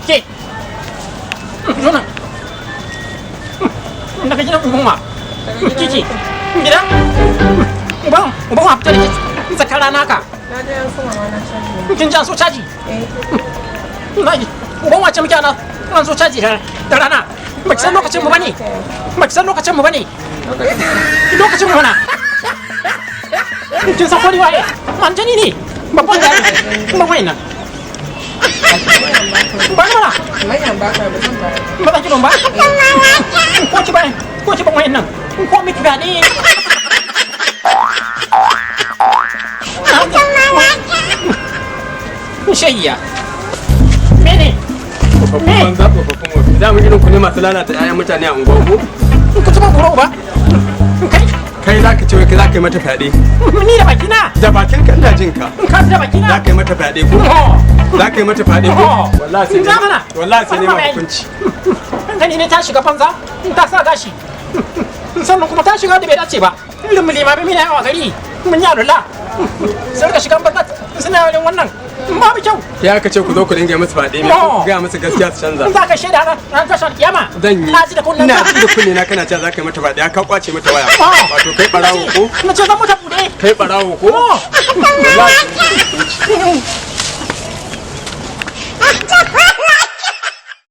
Ke. Nuna. Daga gidan uban wa. Kiki. Gidan. Uban wa fitar da zakara naka. Na je an so mama na caji. Kin ji an so caji? Eh. Na ji. Uban wace muke ana an so caji da rana. Ba ki san lokacin mu bane. Ba ki san lokacin mu bane. Lokacin mu bana. Kin san kwani waye? Manjani ne. Babban da kuma waina. Ba mana. Manyan baka da san ba. Ba za ki don ba? Ko ki ban wayannan. Ko miki ba ne. Shayya. Mene? Babban zaɓa babban wafi. Za mu irin ku ne masu lalata 'ya'yan mutane a unguwarku? Ku ci ba buro ba? Kai? Kai za ka ce wai kai za ka yi mata fyaɗe. Ni da bakina? Da bakinka ina jin ka. Ka da bakina? Za ka yi mata fyaɗe ko? Za ka yi mata fyaɗe ko? Wallahi sai ne ma hukunci. Hankali ne ta shiga banza? Ta sa gashi. Sannan kuma ta shiga da bai dace ba. Irin mu limami mina yawa gari. Mun yi alula. Sai ka shiga banza suna yawan wannan. Babu kyau. Ya ka ce ku zo ku dinga musu faɗe ne ku gaya musu gaskiya su canza. Za ka shaida ran tashar kiyama. Zan yi. Na ji da kunnen Ina ji da kunne na kana cewa za ka yi mata faɗe ka kwace mata waya. Wato kai ɓarawo ko? Na ce zan mata buɗe. Kai ɓarawo ko? Wallahi.